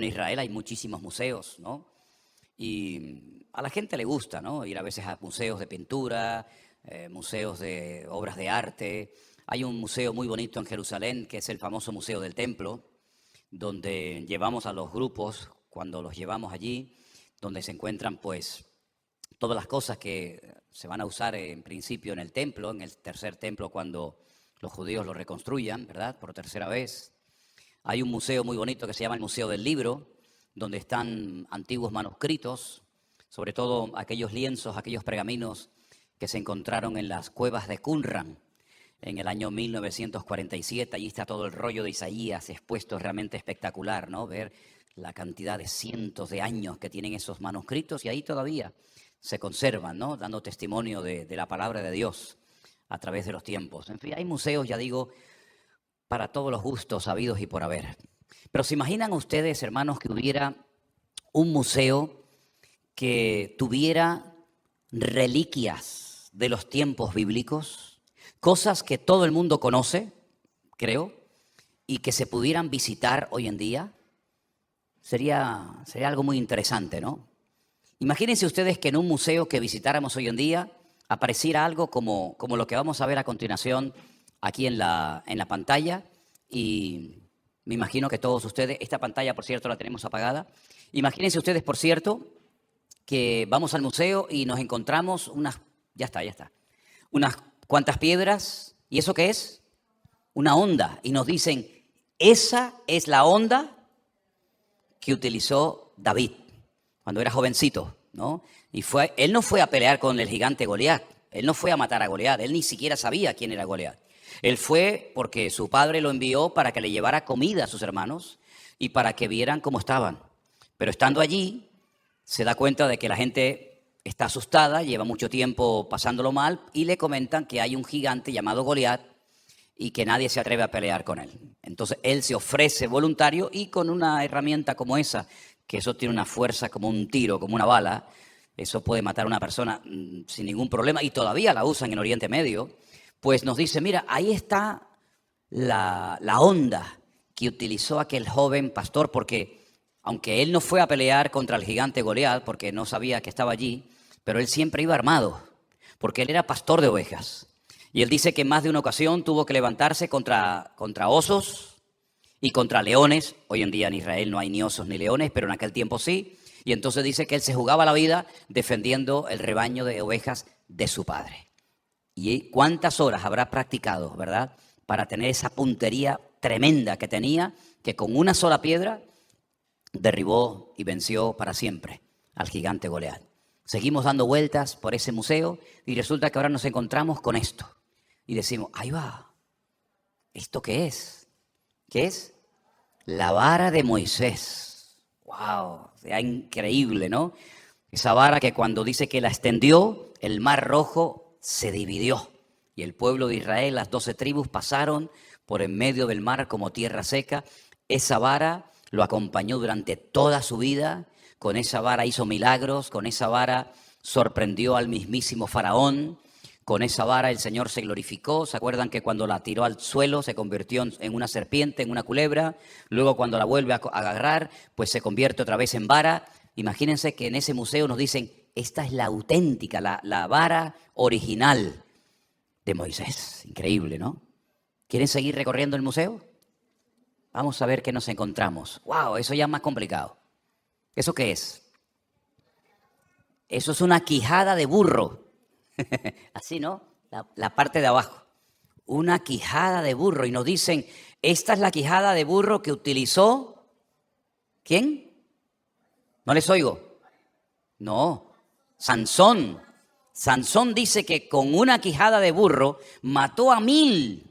en Israel hay muchísimos museos, ¿no? Y a la gente le gusta, ¿no? Ir a veces a museos de pintura, museos de obras de arte. Hay un museo muy bonito en Jerusalén, que es el famoso Museo del Templo, donde llevamos a los grupos, cuando los llevamos allí, donde se encuentran pues todas las cosas que se van a usar en principio en el templo, en el tercer templo cuando los judíos lo reconstruyan, ¿verdad? Por tercera vez. Hay un museo muy bonito que se llama el Museo del Libro, donde están antiguos manuscritos, sobre todo aquellos lienzos, aquellos pergaminos que se encontraron en las cuevas de Qumran en el año 1947. Allí está todo el rollo de Isaías expuesto, realmente espectacular, ¿no? Ver la cantidad de cientos de años que tienen esos manuscritos y ahí todavía se conservan, ¿no? Dando testimonio de la palabra de Dios a través de los tiempos. En fin, hay museos, ya digo, para todos los gustos habidos y por haber. Pero ¿se imaginan ustedes, hermanos, que hubiera un museo que tuviera reliquias de los tiempos bíblicos? Cosas que todo el mundo conoce, creo, y que se pudieran visitar hoy en día. Sería algo muy interesante, ¿no? Imagínense ustedes que en un museo que visitáramos hoy en día apareciera algo como lo que vamos a ver a continuación aquí en la pantalla. Y me imagino que todos ustedes, esta pantalla por cierto la tenemos apagada. Imagínense ustedes, por cierto, que vamos al museo y nos encontramos unas cuantas piedras. ¿Y eso qué es? Una onda. Y nos dicen, esa es la onda que utilizó David cuando era jovencito, ¿no? Y él no fue a pelear con el gigante Goliat, él no fue a matar a Goliat, él ni siquiera sabía quién era Goliat. Él fue porque su padre lo envió para que le llevara comida a sus hermanos y para que vieran cómo estaban. Pero estando allí, se da cuenta de que la gente está asustada, lleva mucho tiempo pasándolo mal y le comentan que hay un gigante llamado Goliat y que nadie se atreve a pelear con él. Entonces él se ofrece voluntario y con una herramienta como esa, que eso tiene una fuerza como un tiro, como una bala, eso puede matar a una persona sin ningún problema y todavía la usan en Oriente Medio, pues nos dice, mira, ahí está la onda que utilizó aquel joven pastor, porque aunque él no fue a pelear contra el gigante Goliat, porque no sabía que estaba allí, pero él siempre iba armado, porque él era pastor de ovejas. Y él dice que en más de una ocasión tuvo que levantarse contra osos y contra leones. Hoy en día en Israel no hay ni osos ni leones, pero en aquel tiempo sí. Y entonces dice que él se jugaba la vida defendiendo el rebaño de ovejas de su padre. Y cuántas horas habrá practicado, ¿verdad?, para tener esa puntería tremenda que tenía, que con una sola piedra derribó y venció para siempre al gigante Goliat. Seguimos dando vueltas por ese museo y resulta que ahora nos encontramos con esto. Y decimos, ahí va, ¿esto qué es? ¿Qué es? La vara de Moisés. ¡Wow! Sea increíble, ¿no? Esa vara que cuando dice que la extendió, el mar rojo se dividió. Y el pueblo de Israel, las 12 tribus, pasaron por en medio del mar como tierra seca. Esa vara lo acompañó durante toda su vida. Con esa vara hizo milagros, con esa vara sorprendió al mismísimo Faraón. Con esa vara el Señor se glorificó. ¿Se acuerdan que cuando la tiró al suelo se convirtió en una serpiente, en una culebra? Luego cuando la vuelve a agarrar, pues se convierte otra vez en vara. Imagínense que en ese museo nos dicen, esta es la auténtica, la vara original de Moisés. Increíble, ¿no? ¿Quieren seguir recorriendo el museo? Vamos a ver qué nos encontramos. ¡Wow! Eso ya es más complicado. ¿Eso qué es? Eso es una quijada de burro. Así, ¿no? La parte de abajo. Una quijada de burro. Y nos dicen, esta es la quijada de burro que utilizó... ¿Quién? No les oigo. No, Sansón. Sansón dice que con una quijada de burro mató a 1000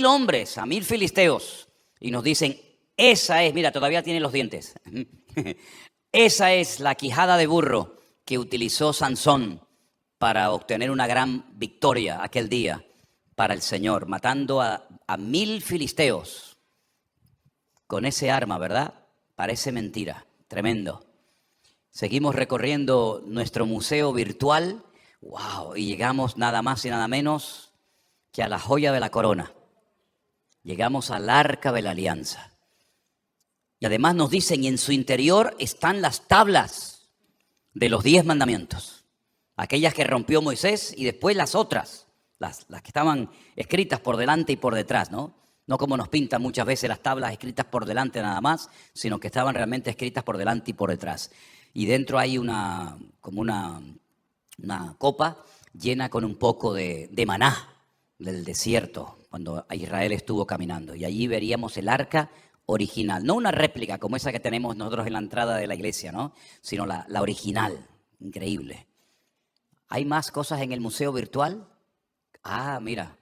hombres, a 1000 filisteos. Y nos dicen, esa es, mira, todavía tiene los dientes. Esa es la quijada de burro que utilizó Sansón para obtener una gran victoria aquel día para el Señor, matando a 1000 filisteos con ese arma, ¿verdad? Parece mentira, tremendo. Seguimos recorriendo nuestro museo virtual, wow, y llegamos nada más y nada menos que a la joya de la corona. Llegamos al Arca de la Alianza. Y además nos dicen, y en su interior están las tablas de los 10 mandamientos. Aquellas que rompió Moisés y después las otras, las que estaban escritas por delante y por detrás, ¿no? No como nos pintan muchas veces las tablas escritas por delante nada más, sino que estaban realmente escritas por delante y por detrás. Y dentro hay una copa llena con un poco de maná del desierto, cuando Israel estuvo caminando. Y allí veríamos el arca original, no una réplica como esa que tenemos nosotros en la entrada de la iglesia, ¿no? Sino la original, increíble. ¿Hay más cosas en el museo virtual? Ah, mira.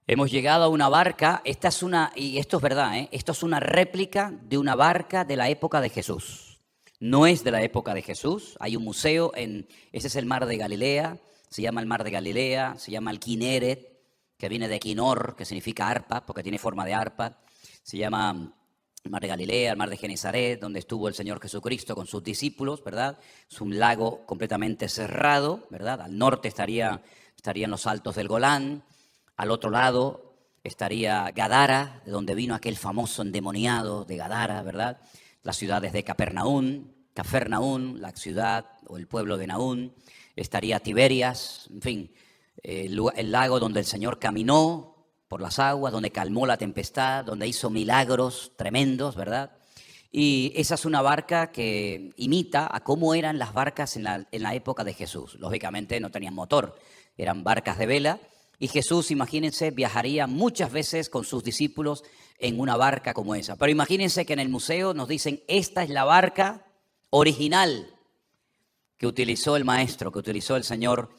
Hemos llegado a una barca, esta es una, y esto es verdad, esto es una réplica de una barca de la época de Jesús. No es de la época de Jesús, hay un museo, ese es el mar de Galilea, se llama el mar de Galilea, se llama el Kineret, que viene de Quinor, que significa arpa, porque tiene forma de arpa. Se llama el mar de Galilea, el mar de Genesaret, donde estuvo el Señor Jesucristo con sus discípulos, ¿verdad? Es un lago completamente cerrado, ¿verdad? Al norte estarían los altos del Golán, al otro lado estaría Gadara, de donde vino aquel famoso endemoniado de Gadara, ¿verdad? Las ciudades de Capernaum, la ciudad o el pueblo de Naún, estaría Tiberias, en fin, el lago donde el Señor caminó por las aguas, donde calmó la tempestad, donde hizo milagros tremendos, ¿verdad? Y esa es una barca que imita a cómo eran las barcas en la época de Jesús. Lógicamente no tenían motor, eran barcas de vela. Y Jesús, imagínense, viajaría muchas veces con sus discípulos en una barca como esa. Pero imagínense que en el museo nos dicen, esta es la barca original que utilizó el Maestro, que utilizó el Señor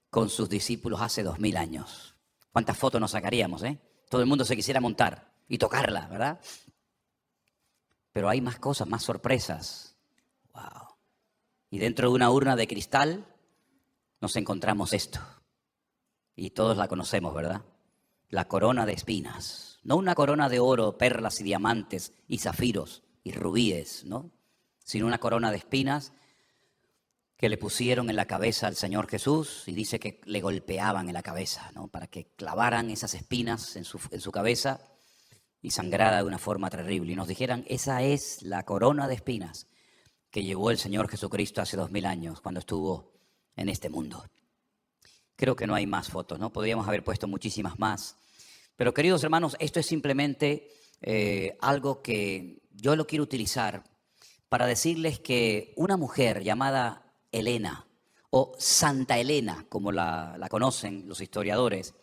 con sus discípulos hace 2000 años. ¿Cuántas fotos nos sacaríamos, eh? Todo el mundo se quisiera montar y tocarla, ¿verdad? Pero hay más cosas, más sorpresas. ¡Wow! Y dentro de una urna de cristal nos encontramos esto. Y todos la conocemos, ¿verdad? La corona de espinas. No una corona de oro, perlas y diamantes y zafiros y rubíes, ¿no? Sino una corona de espinas que le pusieron en la cabeza al Señor Jesús, y dice que le golpeaban en la cabeza, ¿no? Para que clavaran esas espinas en su cabeza y sangrara de una forma terrible. Y nos dijeran, esa es la corona de espinas que llevó el Señor Jesucristo hace 2000 años, cuando estuvo en este mundo. Creo que no hay más fotos, ¿no? Podríamos haber puesto muchísimas más. Pero queridos hermanos, esto es simplemente algo que yo lo quiero utilizar para decirles que una mujer llamada Helena, o Santa Helena, como la conocen los historiadores,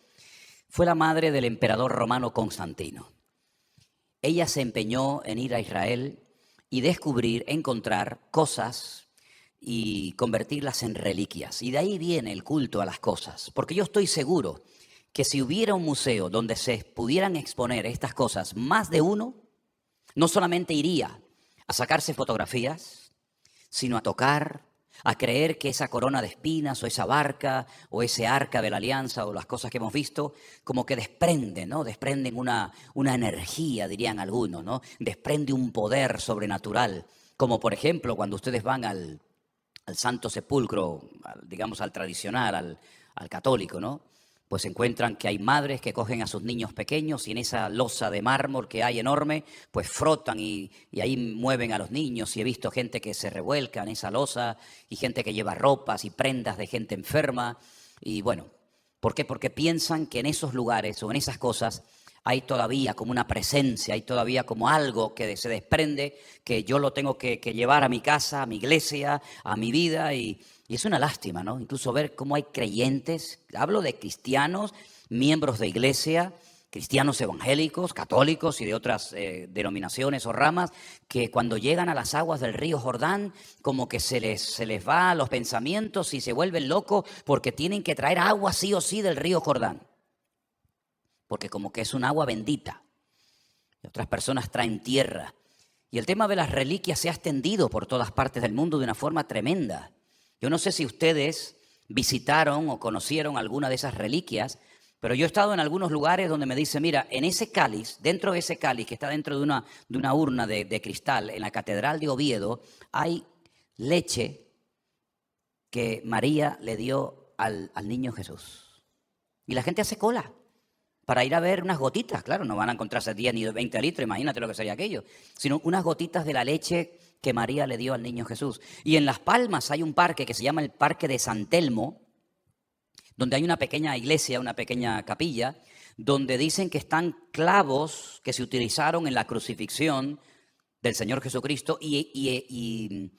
fue la madre del emperador romano Constantino. Ella se empeñó en ir a Israel y descubrir, encontrar cosas y convertirlas en reliquias. Y de ahí viene el culto a las cosas. Porque yo estoy seguro que si hubiera un museo donde se pudieran exponer estas cosas, más de uno, no solamente iría a sacarse fotografías, sino a tocar, a creer que esa corona de espinas o esa barca o ese arca de la alianza o las cosas que hemos visto, como que desprenden, ¿no? Desprenden una energía, dirían algunos, ¿no? Desprende un poder sobrenatural. Como por ejemplo cuando ustedes van al Santo Sepulcro, digamos al tradicional, al católico, ¿no? Pues encuentran que hay madres que cogen a sus niños pequeños y en esa losa de mármol que hay enorme, pues frotan y ahí mueven a los niños. Y he visto gente que se revuelca en esa losa y gente que lleva ropas y prendas de gente enferma. Y bueno, ¿por qué? Porque piensan que en esos lugares o en esas cosas hay todavía como una presencia, hay todavía como algo que se desprende, que yo lo tengo que llevar a mi casa, a mi iglesia, a mi vida, y es una lástima, ¿no? Incluso ver cómo hay creyentes, hablo de cristianos, miembros de iglesia, cristianos evangélicos, católicos y de otras denominaciones o ramas, que cuando llegan a las aguas del río Jordán, como que se les va los pensamientos y se vuelven locos porque tienen que traer agua sí o sí del río Jordán. Porque como que es un agua bendita. Y otras personas traen tierra. Y el tema de las reliquias se ha extendido por todas partes del mundo de una forma tremenda. Yo no sé si ustedes visitaron o conocieron alguna de esas reliquias, pero yo he estado en algunos lugares donde me dicen, mira, en ese cáliz, dentro de ese cáliz que está dentro de una urna de cristal, en la Catedral de Oviedo, hay leche que María le dio al niño Jesús. Y la gente hace cola para ir a ver unas gotitas. Claro, no van a encontrarse 10 ni 20 litros, imagínate lo que sería aquello. Sino unas gotitas de la leche que María le dio al niño Jesús. Y en Las Palmas hay un parque que se llama el Parque de San Telmo, donde hay una pequeña iglesia, una pequeña capilla, donde dicen que están clavos que se utilizaron en la crucifixión del Señor Jesucristo y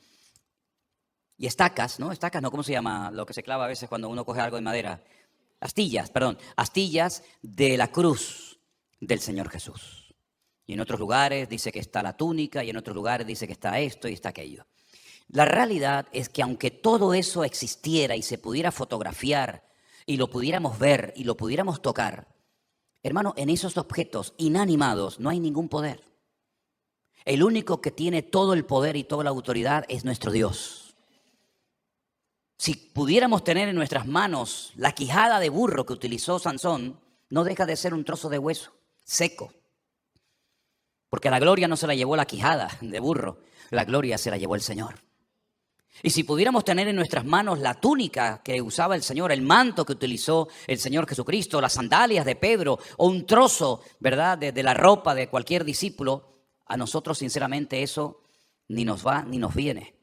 estacas, ¿no? Estacas, ¿no? ¿Cómo se llama lo que se clava a veces cuando uno coge algo de madera? Astillas de la cruz del Señor Jesús. Y en otros lugares dice que está la túnica y en otros lugares dice que está esto y está aquello. La realidad es que aunque todo eso existiera y se pudiera fotografiar y lo pudiéramos ver y lo pudiéramos tocar, hermano, en esos objetos inanimados no hay ningún poder. El único que tiene todo el poder y toda la autoridad es nuestro Dios. Si pudiéramos tener en nuestras manos la quijada de burro que utilizó Sansón, no deja de ser un trozo de hueso seco. Porque la gloria no se la llevó la quijada de burro, la gloria se la llevó el Señor. Y si pudiéramos tener en nuestras manos la túnica que usaba el Señor, el manto que utilizó el Señor Jesucristo, las sandalias de Pedro o un trozo, ¿verdad?, de la ropa de cualquier discípulo, a nosotros sinceramente eso ni nos va ni nos viene.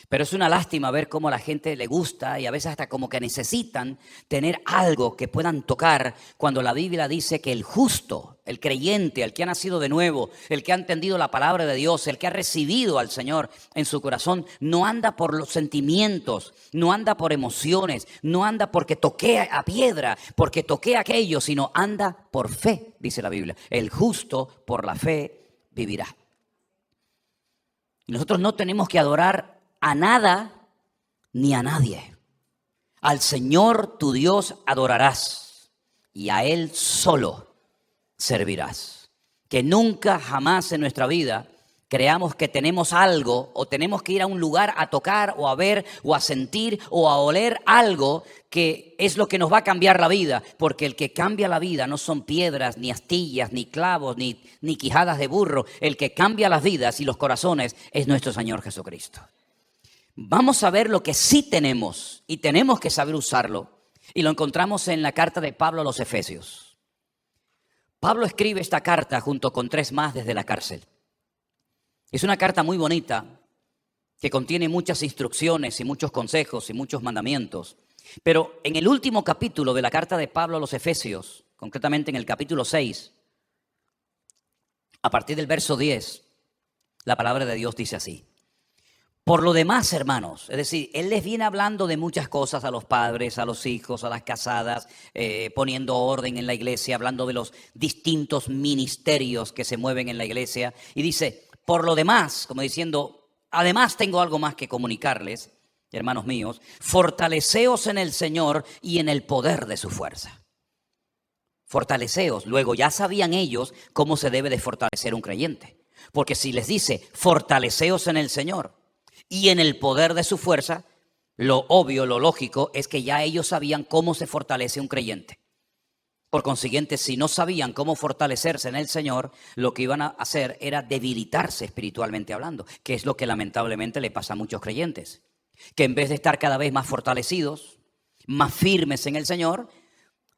Pero es una lástima ver cómo a la gente le gusta y a veces hasta como que necesitan tener algo que puedan tocar cuando la Biblia dice que el justo, el creyente, el que ha nacido de nuevo, el que ha entendido la palabra de Dios, el que ha recibido al Señor en su corazón, no anda por los sentimientos, no anda por emociones, no anda porque toqué a piedra, porque toqué aquello, sino anda por fe, dice la Biblia. El justo por la fe vivirá. Y nosotros no tenemos que adorar a nada ni a nadie. Al Señor tu Dios adorarás y a Él solo servirás. Que nunca jamás en nuestra vida creamos que tenemos algo o tenemos que ir a un lugar a tocar o a ver o a sentir o a oler algo que es lo que nos va a cambiar la vida. Porque el que cambia la vida no son piedras, ni astillas, ni clavos, ni quijadas de burro. El que cambia las vidas y los corazones es nuestro Señor Jesucristo. Vamos a ver lo que sí tenemos y tenemos que saber usarlo. Y lo encontramos en la carta de Pablo a los Efesios. Pablo escribe esta carta junto con 3 más desde la cárcel. Es una carta muy bonita que contiene muchas instrucciones y muchos consejos y muchos mandamientos. Pero en el último capítulo de la carta de Pablo a los Efesios, concretamente en el capítulo 6, a partir del verso 10, la palabra de Dios dice así. Por lo demás, hermanos, es decir, Él les viene hablando de muchas cosas a los padres, a los hijos, a las casadas, poniendo orden en la iglesia, hablando de los distintos ministerios que se mueven en la iglesia. Y dice, por lo demás, como diciendo, además tengo algo más que comunicarles, hermanos míos, fortaleceos en el Señor y en el poder de su fuerza. Fortaleceos. Luego ya sabían ellos cómo se debe de fortalecer un creyente. Porque si les dice, fortaleceos en el Señor y en el poder de su fuerza, lo obvio, lo lógico es que ya ellos sabían cómo se fortalece un creyente. Por consiguiente, si no sabían cómo fortalecerse en el Señor, lo que iban a hacer era debilitarse espiritualmente hablando, que es lo que lamentablemente le pasa a muchos creyentes. Que en vez de estar cada vez más fortalecidos, más firmes en el Señor,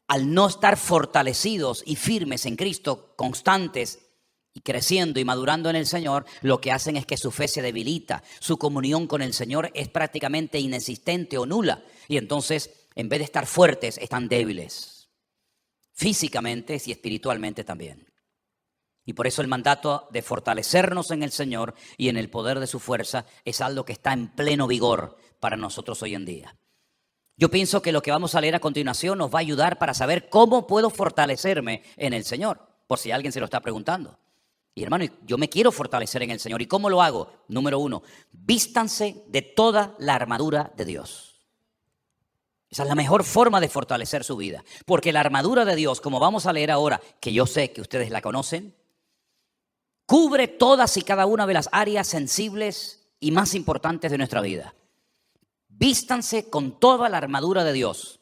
al no estar fortalecidos y firmes en Cristo, constantes, y creciendo y madurando en el Señor, lo que hacen es que su fe se debilita. Su comunión con el Señor es prácticamente inexistente o nula. Y entonces, en vez de estar fuertes, están débiles. Físicamente y espiritualmente también. Y por eso el mandato de fortalecernos en el Señor y en el poder de su fuerza es algo que está en pleno vigor para nosotros hoy en día. Yo pienso que lo que vamos a leer a continuación nos va a ayudar para saber cómo puedo fortalecerme en el Señor, por si alguien se lo está preguntando. Y hermano, yo me quiero fortalecer en el Señor. ¿Y cómo lo hago? Número 1, vístanse de toda la armadura de Dios. Esa es la mejor forma de fortalecer su vida. Porque la armadura de Dios, como vamos a leer ahora, que yo sé que ustedes la conocen, cubre todas y cada una de las áreas sensibles y más importantes de nuestra vida. Vístanse con toda la armadura de Dios.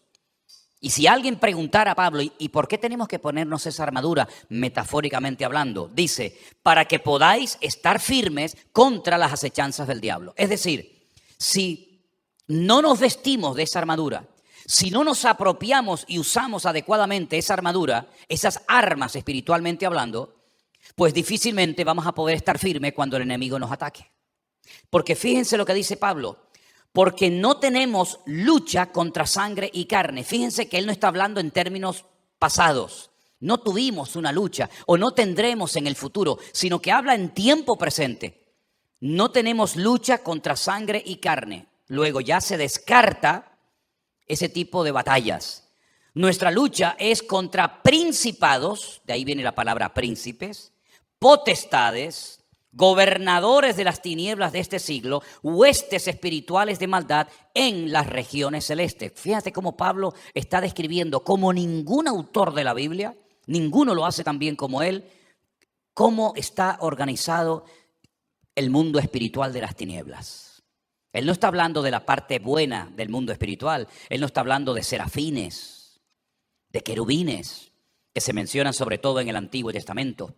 Y si alguien preguntara a Pablo, ¿y por qué tenemos que ponernos esa armadura? Metafóricamente hablando, dice, para que podáis estar firmes contra las acechanzas del diablo. Es decir, si no nos vestimos de esa armadura, Si no nos apropiamos y usamos adecuadamente esa armadura, esas armas espiritualmente hablando, pues difícilmente vamos a poder estar firmes cuando el enemigo nos ataque. Porque fíjense lo que dice Pablo, porque no tenemos lucha contra sangre y carne. Fíjense que él no está hablando en términos pasados. No tuvimos una lucha o no tendremos en el futuro, sino que habla en tiempo presente. No tenemos lucha contra sangre y carne. Luego ya se descarta ese tipo de batallas. Nuestra lucha es contra principados, de ahí viene la palabra príncipes, potestades, gobernadores de las tinieblas de este siglo, huestes espirituales de maldad en las regiones celestes. Fíjate cómo Pablo está describiendo, como ningún autor de la Biblia, ninguno lo hace tan bien como él, cómo está organizado el mundo espiritual de las tinieblas. Él no está hablando de la parte buena del mundo espiritual, él no está hablando de serafines, de querubines, que se mencionan sobre todo en el Antiguo Testamento.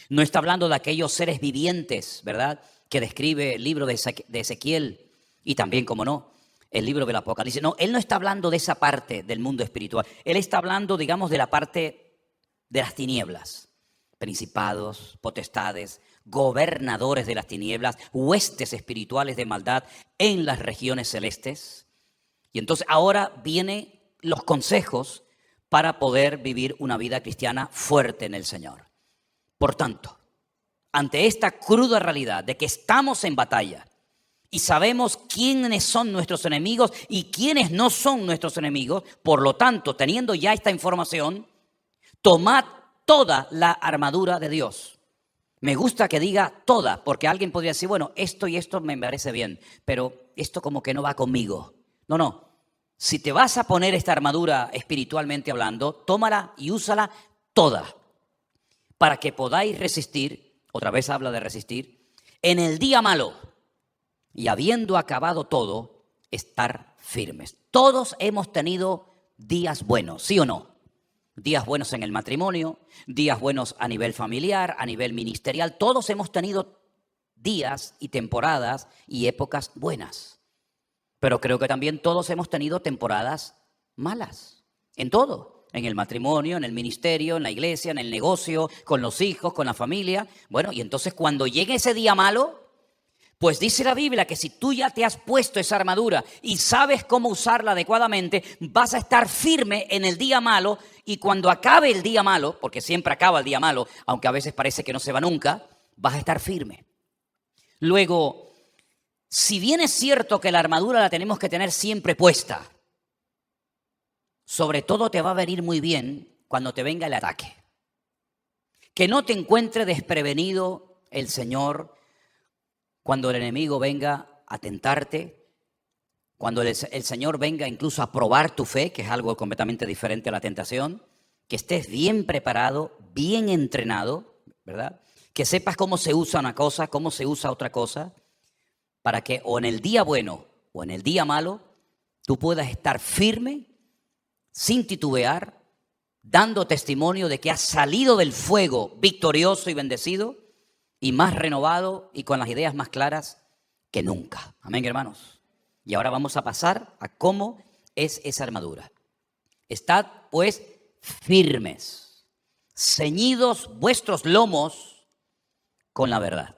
No está hablando de aquellos seres vivientes, ¿verdad?, que describe el libro de Ezequiel y también, como no, el libro del Apocalipsis. No, él no está hablando de esa parte del mundo espiritual. Él está hablando, digamos, de la parte de las tinieblas. Principados, potestades, gobernadores de las tinieblas, huestes espirituales de maldad en las regiones celestes. Y entonces ahora vienen los consejos para poder vivir una vida cristiana fuerte en el Señor. Por tanto, ante esta cruda realidad de que estamos en batalla y sabemos quiénes son nuestros enemigos y quiénes no son nuestros enemigos, por lo tanto, teniendo ya esta información, tomad toda la armadura de Dios. Me gusta que diga toda, porque alguien podría decir, bueno, esto y esto me parece bien, pero esto como que no va conmigo. No. Si te vas a poner esta armadura espiritualmente hablando, tómala y úsala toda, para que podáis resistir, otra vez habla de resistir, en el día malo, y habiendo acabado todo, estar firmes. Todos hemos tenido días buenos, ¿sí o no? Días buenos en el matrimonio, días buenos a nivel familiar, a nivel ministerial. Todos hemos tenido días y temporadas y épocas buenas. Pero creo que también todos hemos tenido temporadas malas, en todo. En el matrimonio, en el ministerio, en la iglesia, en el negocio, con los hijos, con la familia. Bueno, y entonces cuando llegue ese día malo, pues dice la Biblia que si tú ya te has puesto esa armadura y sabes cómo usarla adecuadamente, vas a estar firme en el día malo, y cuando acabe el día malo, porque siempre acaba el día malo, aunque a veces parece que no se va nunca, vas a estar firme. Luego, si bien es cierto que la armadura la tenemos que tener siempre puesta, sobre todo te va a venir muy bien cuando te venga el ataque. Que no te encuentre desprevenido el Señor cuando el enemigo venga a tentarte, cuando el Señor venga incluso a probar tu fe, que es algo completamente diferente a la tentación, que estés bien preparado, bien entrenado, ¿verdad? Que sepas cómo se usa una cosa, cómo se usa otra cosa, para que o en el día bueno o en el día malo tú puedas estar firme, sin titubear, dando testimonio de que has salido del fuego victorioso y bendecido y más renovado y con las ideas más claras que nunca. Amén, hermanos. Y ahora vamos a pasar a cómo es esa armadura. Estad, pues, firmes, ceñidos vuestros lomos con la verdad.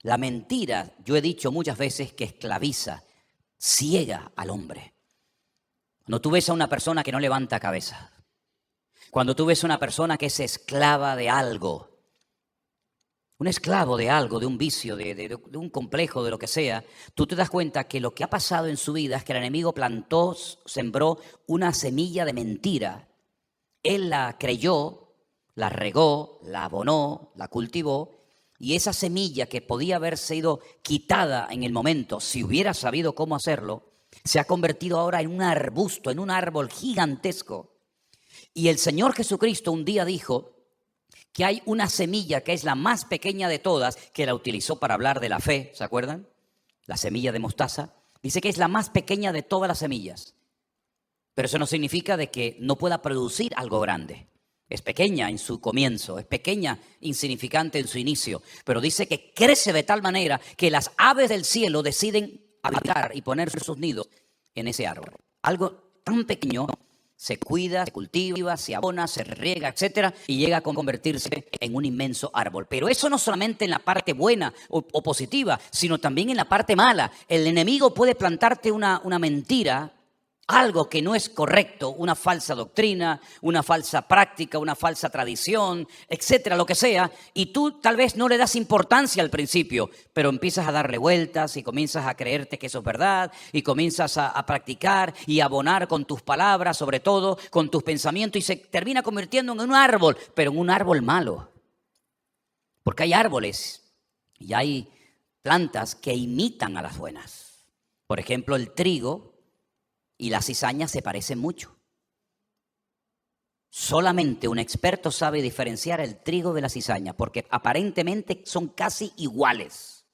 La mentira, yo he dicho muchas veces, que esclaviza, ciega al hombre. Cuando tú ves a una persona que no levanta cabeza, cuando tú ves a una persona que es esclava de algo, un esclavo de algo, de un vicio, de un complejo, de lo que sea, tú te das cuenta que lo que ha pasado en su vida es que el enemigo plantó, sembró una semilla de mentira. Él la creyó, la regó, la abonó, la cultivó, y esa semilla que podía haber sido quitada en el momento, si hubiera sabido cómo hacerlo, se ha convertido ahora en un arbusto, en un árbol gigantesco. Y el Señor Jesucristo un día dijo que hay una semilla que es la más pequeña de todas, que la utilizó para hablar de la fe, ¿se acuerdan? La semilla de mostaza. Dice que es la más pequeña de todas las semillas. Pero eso no significa de que no pueda producir algo grande. Es pequeña en su comienzo, es pequeña, insignificante en su inicio. Pero dice que crece de tal manera que las aves del cielo deciden habitar y poner sus nidos en ese árbol. Algo tan pequeño se cuida, se cultiva, se abona, se riega, etcétera, y llega a convertirse en un inmenso árbol. Pero eso no solamente en la parte buena o positiva, sino también en la parte mala. El enemigo puede plantarte una mentira, algo que no es correcto, una falsa doctrina, una falsa práctica, una falsa tradición, etcétera, lo que sea, y tú tal vez no le das importancia al principio, pero empiezas a darle vueltas y comienzas a creerte que eso es verdad y comienzas a practicar y a abonar con tus palabras, sobre todo con tus pensamientos, y se termina convirtiendo en un árbol, pero en un árbol malo. Porque hay árboles y hay plantas que imitan a las buenas. Por ejemplo, el trigo y la cizaña se parecen mucho. Solamente un experto sabe diferenciar el trigo de la cizaña, porque aparentemente son casi iguales.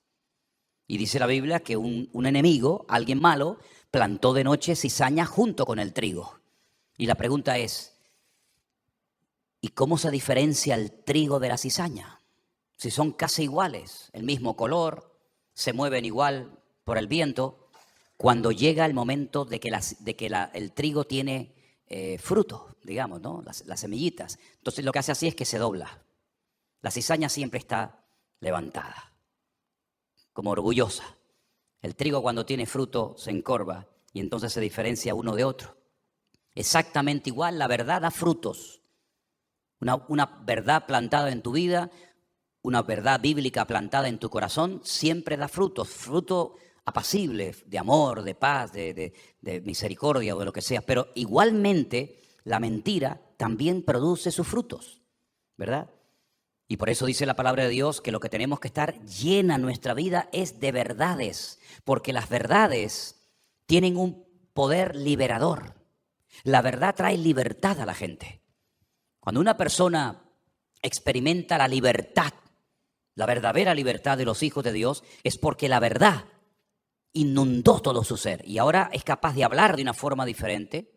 Y dice la Biblia que un enemigo, alguien malo, plantó de noche cizaña junto con el trigo. Y la pregunta es, ¿y cómo se diferencia el trigo de la cizaña? Si son casi iguales, el mismo color, se mueven igual por el viento. Cuando llega el momento de que el trigo tiene fruto, digamos, ¿no? Las semillitas. Entonces lo que hace así es que se dobla. La cizaña siempre está levantada, como orgullosa. El trigo cuando tiene fruto se encorva y entonces se diferencia uno de otro. Exactamente igual, la verdad da frutos. Una verdad plantada en tu vida, una verdad bíblica plantada en tu corazón, siempre da frutos. Fruto apacible, de amor, de paz, de misericordia o de lo que sea. Pero igualmente la mentira también produce sus frutos, ¿verdad? Y por eso dice la palabra de Dios que lo que tenemos que estar llena nuestra vida es de verdades, porque las verdades tienen un poder liberador. La verdad trae libertad a la gente. Cuando una persona experimenta la libertad, la verdadera libertad de los hijos de Dios, es porque la verdad inundó todo su ser y ahora es capaz de hablar de una forma diferente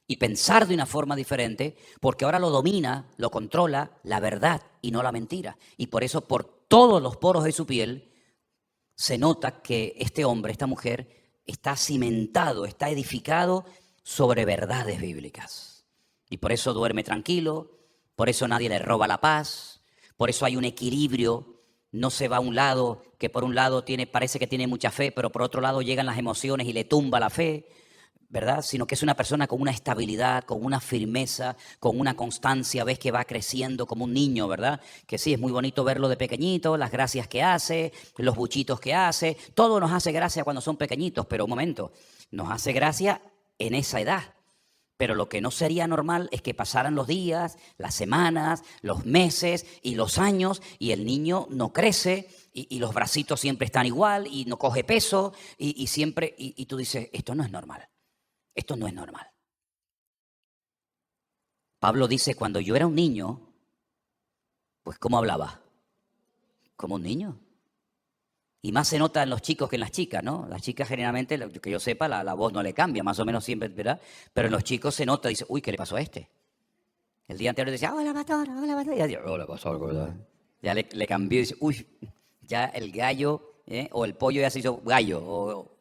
y pensar de una forma diferente, porque ahora lo domina, lo controla la verdad y no la mentira. Y por eso por todos los poros de su piel se nota que este hombre, esta mujer, está cimentado, está edificado sobre verdades bíblicas. Y por eso duerme tranquilo, por eso nadie le roba la paz, por eso hay un equilibrio. No se va a un lado, que por un lado parece que tiene mucha fe, pero por otro lado llegan las emociones y le tumba la fe, ¿verdad? Sino que es una persona con una estabilidad, con una firmeza, con una constancia. Ves que va creciendo como un niño, ¿verdad? Que sí, es muy bonito verlo de pequeñito, las gracias que hace, los buchitos que hace. Todo nos hace gracia cuando son pequeñitos, pero un momento, nos hace gracia en esa edad. Pero lo que no sería normal es que pasaran los días, las semanas, los meses y los años y el niño no crece y los bracitos siempre están igual y no coge peso y siempre, y tú dices, esto no es normal, esto no es normal. Pablo dice, cuando yo era un niño, pues ¿cómo hablaba? Como un niño. Y más se nota en los chicos que en las chicas, ¿no? Las chicas generalmente, que yo sepa, la voz no le cambia, más o menos siempre, ¿verdad? Pero en los chicos se nota, dice, uy, ¿qué le pasó a este? El día anterior decía, hola, pastor, hola, pastor. Y ya, hola, pastor, ¿verdad? Ya le cambió y dice, uy, ya el gallo, o el pollo ya se hizo gallo.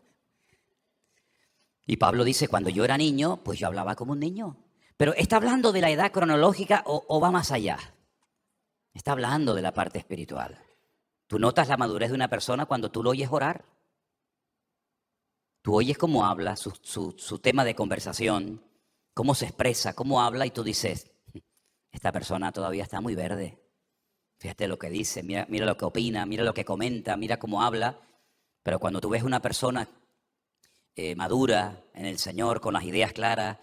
Y Pablo dice, cuando yo era niño, pues yo hablaba como un niño. Pero ¿está hablando de la edad cronológica o va más allá? Está hablando de la parte espiritual. Tú notas la madurez de una persona cuando tú lo oyes orar. Tú oyes cómo habla, su tema de conversación, cómo se expresa, cómo habla, y tú dices, esta persona todavía está muy verde. Fíjate lo que dice, mira lo que opina, mira lo que comenta, mira cómo habla. Pero cuando tú ves una persona madura en el Señor, con las ideas claras,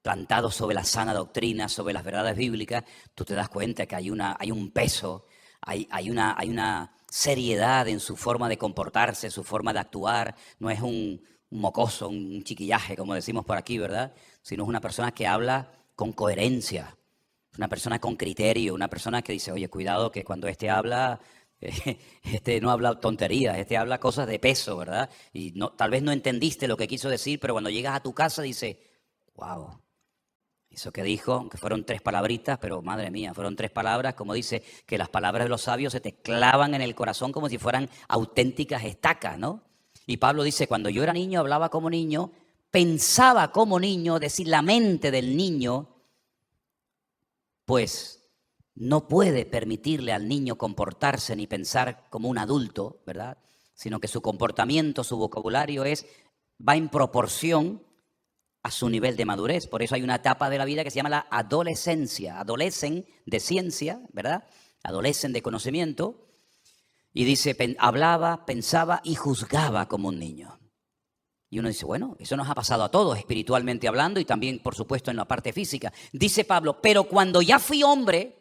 plantado sobre la sana doctrina, sobre las verdades bíblicas, tú te das cuenta que hay un peso, hay una seriedad en su forma de comportarse, su forma de actuar. No es un mocoso, un chiquillaje, como decimos por aquí, ¿verdad? Sino es una persona que habla con coherencia, una persona con criterio, una persona que dice, oye, cuidado que cuando este habla, este no habla tonterías, este habla cosas de peso, ¿verdad? Y tal vez no entendiste lo que quiso decir, pero cuando llegas a tu casa dices, wow, eso que dijo, que fueron 3 palabritas, pero madre mía, fueron 3 palabras, como dice, que las palabras de los sabios se te clavan en el corazón como si fueran auténticas estacas, ¿no? Y Pablo dice, cuando yo era niño hablaba como niño, pensaba como niño, es decir, la mente del niño, pues no puede permitirle al niño comportarse ni pensar como un adulto, ¿verdad? Sino que su comportamiento, su vocabulario va en proporción a su nivel de madurez. Por eso hay una etapa de la vida que se llama la adolescencia. Adolecen de ciencia, ¿verdad? Adolecen de conocimiento. Y dice, hablaba, pensaba y juzgaba como un niño. Y uno dice, bueno, eso nos ha pasado a todos, espiritualmente hablando y también, por supuesto, en la parte física. Dice Pablo, pero cuando ya fui hombre,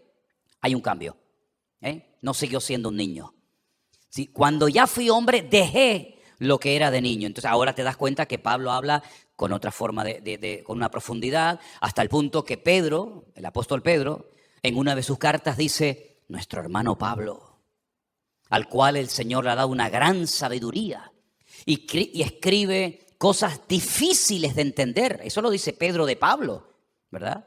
hay un cambio. No siguió siendo un niño. ¿Sí? Cuando ya fui hombre, dejé lo que era de niño. Entonces ahora te das cuenta que Pablo habla con otra forma, con una profundidad, hasta el punto que Pedro, el apóstol Pedro, en una de sus cartas dice, nuestro hermano Pablo, al cual el Señor le ha dado una gran sabiduría y escribe cosas difíciles de entender. Eso lo dice Pedro de Pablo, ¿verdad?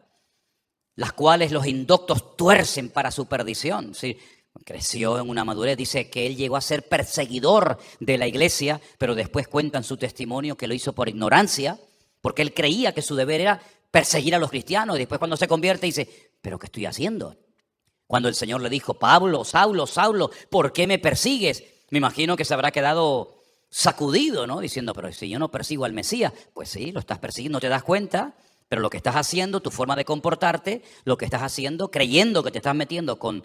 Las cuales los indoctos tuercen para su perdición. ¿Sí? Creció en una madurez, dice que él llegó a ser perseguidor de la iglesia, pero después cuentan su testimonio que lo hizo por ignorancia, porque él creía que su deber era perseguir a los cristianos, y después cuando se convierte dice, ¿pero qué estoy haciendo? Cuando el Señor le dijo, Pablo, Saulo, Saulo, ¿por qué me persigues? Me imagino que se habrá quedado sacudido, ¿no? Diciendo, pero si yo no persigo al Mesías, pues sí, lo estás persiguiendo, ¿no te das cuenta? Pero lo que estás haciendo, tu forma de comportarte, lo que estás haciendo, creyendo que te estás metiendo con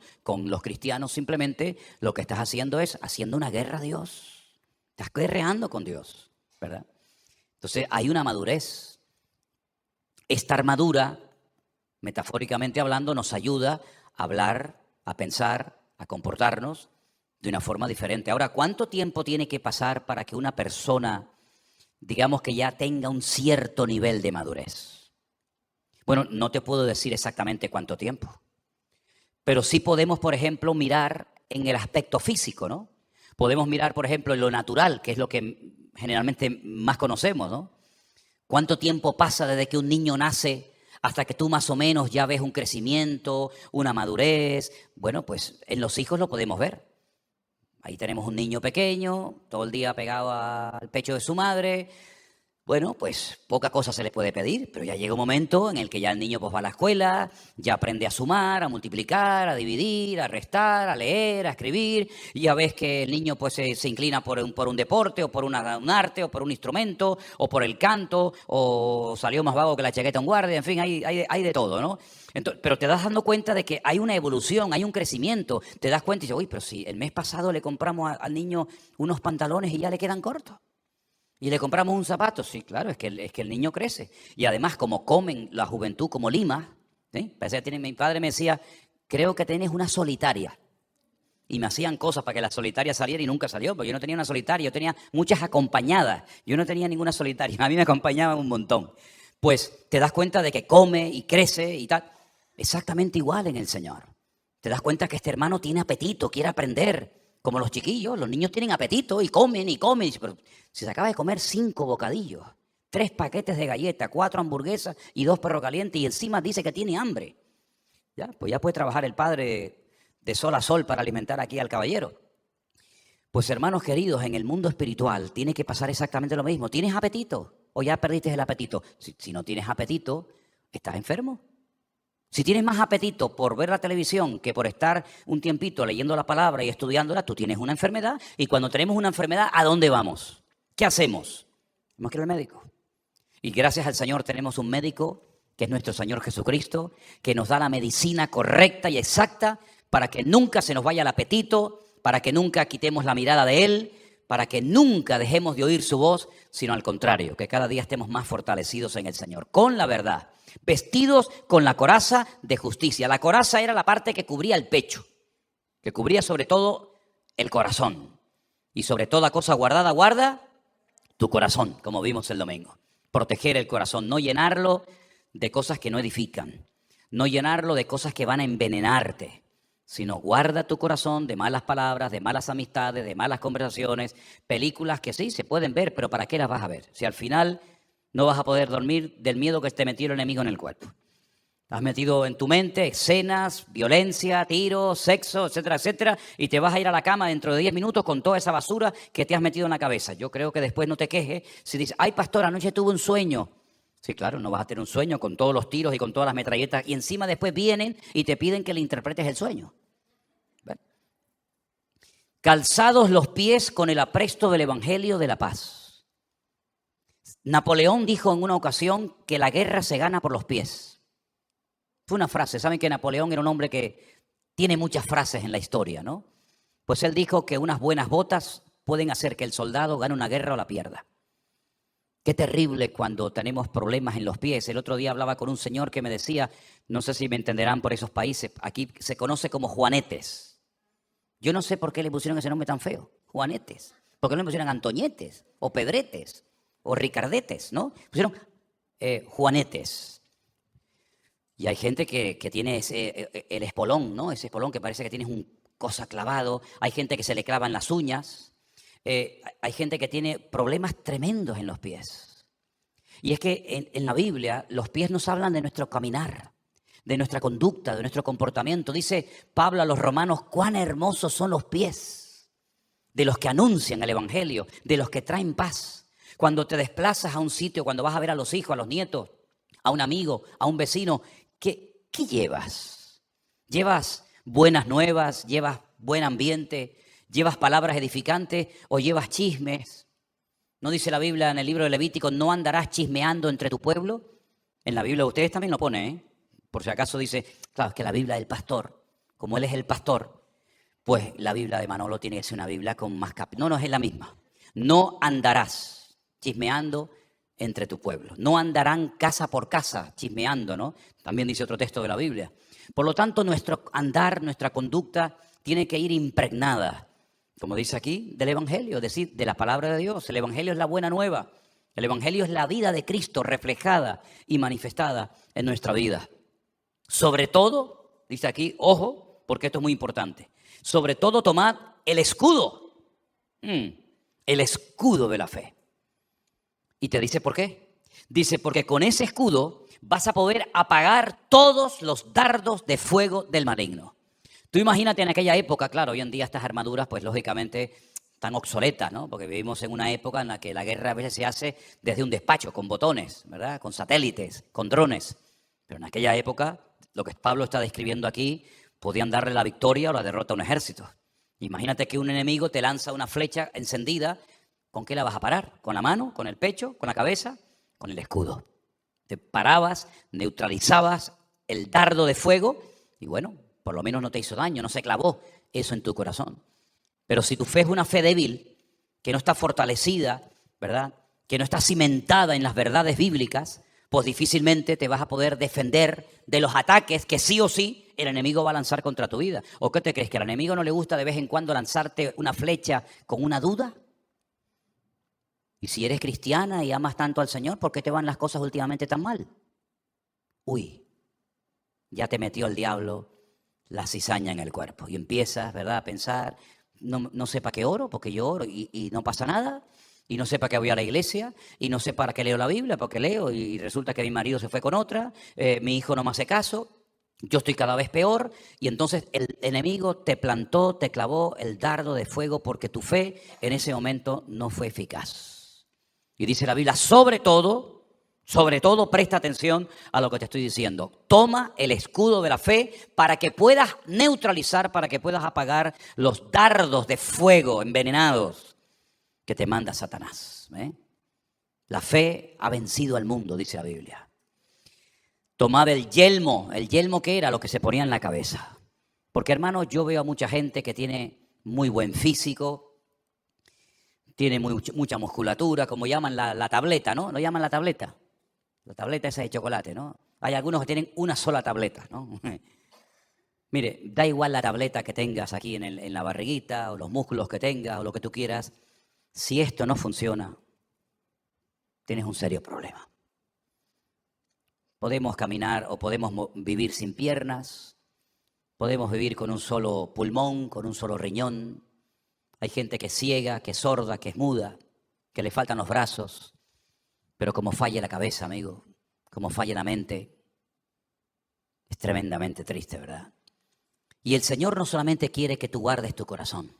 los cristianos, simplemente lo que estás haciendo es haciendo una guerra a Dios. Estás guerreando con Dios, ¿verdad? Entonces hay una madurez. Esta armadura, metafóricamente hablando, nos ayuda a hablar, a pensar, a comportarnos de una forma diferente. Ahora, ¿cuánto tiempo tiene que pasar para que una persona, digamos que ya tenga un cierto nivel de madurez? Bueno, no te puedo decir exactamente cuánto tiempo, pero sí podemos, por ejemplo, mirar en el aspecto físico, ¿no? Podemos mirar, por ejemplo, en lo natural, que es lo que generalmente más conocemos, ¿no? ¿Cuánto tiempo pasa desde que un niño nace hasta que tú más o menos ya ves un crecimiento, una madurez? Bueno, pues en los hijos lo podemos ver. Ahí tenemos un niño pequeño, todo el día pegado al pecho de su madre. Bueno, pues poca cosa se le puede pedir, pero ya llega un momento en el que ya el niño pues va a la escuela, ya aprende a sumar, a multiplicar, a dividir, a restar, a leer, a escribir, y ya ves que el niño pues se inclina por un deporte, o por un arte, o por un instrumento, o por el canto, o salió más vago que la chaqueta un guardia, en fin, hay de todo, ¿no? Entonces, pero te das dando cuenta de que hay una evolución, hay un crecimiento, te das cuenta y dices, uy, pero si el mes pasado le compramos al niño unos pantalones y ya le quedan cortos. Y le compramos un zapato, sí, claro, es que el niño crece. Y además, como comen la juventud como limas, ¿sí? Mi padre me decía, creo que tienes una solitaria. Y me hacían cosas para que la solitaria saliera y nunca salió, porque yo no tenía una solitaria, yo tenía muchas acompañadas. Yo no tenía ninguna solitaria, a mí me acompañaban un montón. Pues te das cuenta de que come y crece y tal. Exactamente igual en el Señor. Te das cuenta que este hermano tiene apetito, quiere aprender. Como los chiquillos, los niños tienen apetito y comen y comen. Pero si se acaba de comer 5 bocadillos, 3 paquetes de galletas, 4 hamburguesas y 2 perros calientes y encima dice que tiene hambre. Ya, pues ya puede trabajar el padre de sol a sol para alimentar aquí al caballero. Pues hermanos queridos, en el mundo espiritual tiene que pasar exactamente lo mismo. ¿Tienes apetito o ya perdiste el apetito? Si no tienes apetito, ¿estás enfermo? Si tienes más apetito por ver la televisión que por estar un tiempito leyendo la palabra y estudiándola, tú tienes una enfermedad. Y cuando tenemos una enfermedad, ¿a dónde vamos? ¿Qué hacemos? Tenemos que ir al médico. Y gracias al Señor tenemos un médico, que es nuestro Señor Jesucristo, que nos da la medicina correcta y exacta para que nunca se nos vaya el apetito, para que nunca quitemos la mirada de Él, para que nunca dejemos de oír su voz, sino al contrario, que cada día estemos más fortalecidos en el Señor, con la verdad. Vestidos con la coraza de justicia. La coraza era la parte que cubría el pecho, que cubría sobre todo el corazón. Y sobre toda cosa guardada, guarda tu corazón, como vimos el domingo. Proteger el corazón, no llenarlo de cosas que no edifican, no llenarlo de cosas que van a envenenarte, sino guarda tu corazón de malas palabras, de malas amistades, de malas conversaciones, películas que sí se pueden ver, pero ¿para qué las vas a ver? Si al final no vas a poder dormir del miedo que te metió el enemigo en el cuerpo. Has metido en tu mente escenas, violencia, tiros, sexo, etcétera, etcétera, y te vas a ir a la cama dentro de 10 minutos con toda esa basura que te has metido en la cabeza. Yo creo que después no te quejes si dices, ay, pastor, anoche tuve un sueño. Sí, claro, no vas a tener un sueño con todos los tiros y con todas las metralletas, y encima después vienen y te piden que le interpretes el sueño. ¿Ven? Calzados los pies con el apresto del Evangelio de la paz. Napoleón dijo en una ocasión que la guerra se gana por los pies. Fue una frase. Saben que Napoleón era un hombre que tiene muchas frases en la historia, ¿no? Pues él dijo que unas buenas botas pueden hacer que el soldado gane una guerra o la pierda. Qué terrible cuando tenemos problemas en los pies. El otro día hablaba con un señor que me decía, no sé si me entenderán por esos países, aquí se conoce como juanetes. Yo no sé por qué le pusieron ese nombre tan feo, juanetes. ¿Por qué no le pusieron antoñetes o pedretes o ricardetes, no? Pusieron juanetes. Y hay gente que tiene el espolón, ¿no? Ese espolón que parece que tienes un cosa clavado. Hay gente que se le clavan las uñas. Hay gente que tiene problemas tremendos en los pies. Y es que en la Biblia los pies nos hablan de nuestro caminar, de nuestra conducta, de nuestro comportamiento. Dice Pablo a los romanos, cuán hermosos son los pies de los que anuncian el Evangelio, de los que traen paz. Cuando te desplazas a un sitio, cuando vas a ver a los hijos, a los nietos, a un amigo, a un vecino, ¿qué llevas? ¿Llevas buenas nuevas? ¿Llevas buen ambiente? ¿Llevas palabras edificantes o llevas chismes? ¿No dice la Biblia en el libro de Levítico, no andarás chismeando entre tu pueblo? En la Biblia ustedes también lo pone, ¿eh? Por si acaso dice, claro, es que la Biblia del pastor, como él es el pastor, pues la Biblia de Manolo tiene que ser una Biblia con más capítulos. No, es la misma. No andarás chismeando entre tu pueblo. No andarán casa por casa chismeando, ¿no? También dice otro texto de la Biblia. Por lo tanto, nuestro andar, nuestra conducta tiene que ir impregnada, como dice aquí, del Evangelio, es decir, de la palabra de Dios. El Evangelio es la buena nueva. El Evangelio es la vida de Cristo reflejada y manifestada en nuestra vida. Sobre todo, dice aquí, ojo, porque esto es muy importante. Sobre todo, tomad el escudo. El escudo de la fe. Y te dice por qué. Dice, porque con ese escudo vas a poder apagar todos los dardos de fuego del maligno. Tú imagínate en aquella época, claro, hoy en día estas armaduras, pues lógicamente están obsoletas, ¿no? Porque vivimos en una época en la que la guerra a veces se hace desde un despacho, con botones, ¿verdad? Con satélites, con drones. Pero en aquella época, lo que Pablo está describiendo aquí, podían darle la victoria o la derrota a un ejército. Imagínate que un enemigo te lanza una flecha encendida. ¿Con qué la vas a parar? ¿Con la mano? ¿Con el pecho? ¿Con la cabeza? Con el escudo. Te parabas, neutralizabas el dardo de fuego y bueno, por lo menos no te hizo daño, no se clavó eso en tu corazón. Pero si tu fe es una fe débil, que no está fortalecida, ¿verdad? Que no está cimentada en las verdades bíblicas, pues difícilmente te vas a poder defender de los ataques que sí o sí el enemigo va a lanzar contra tu vida. ¿O qué te crees? ¿Que al enemigo no le gusta de vez en cuando lanzarte una flecha con una duda? Y si eres cristiana y amas tanto al Señor, ¿por qué te van las cosas últimamente tan mal? Uy, ya te metió el diablo la cizaña en el cuerpo. Y empiezas, ¿verdad?, a pensar, no sé para qué oro, porque yo oro y no pasa nada. Y no sé para qué voy a la iglesia. Y no sé para qué leo la Biblia, porque leo y resulta que mi marido se fue con otra. Mi hijo no me hace caso. Yo estoy cada vez peor. Y entonces el enemigo te plantó, te clavó el dardo de fuego porque tu fe en ese momento no fue eficaz. Y dice la Biblia, sobre todo, presta atención a lo que te estoy diciendo. Toma el escudo de la fe para que puedas neutralizar, para que puedas apagar los dardos de fuego envenenados que te manda Satanás. La fe ha vencido al mundo, dice la Biblia. Tomad el yelmo que era lo que se ponía en la cabeza. Porque hermanos, yo veo a mucha gente que tiene muy buen físico, tiene mucha musculatura, como llaman la tableta, ¿no? ¿Lo llaman la tableta? La tableta esa de chocolate, ¿no? Hay algunos que tienen una sola tableta, ¿no? Mire, da igual la tableta que tengas aquí en la barriguita, o los músculos que tengas, o lo que tú quieras. Si esto no funciona, tienes un serio problema. Podemos caminar o podemos vivir sin piernas, podemos vivir con un solo pulmón, con un solo riñón. Hay gente que es ciega, que es sorda, que es muda, que le faltan los brazos. Pero como falla la cabeza, amigo, como falla la mente, Es tremendamente triste, ¿verdad? Y el Señor no solamente quiere que tú guardes tu corazón,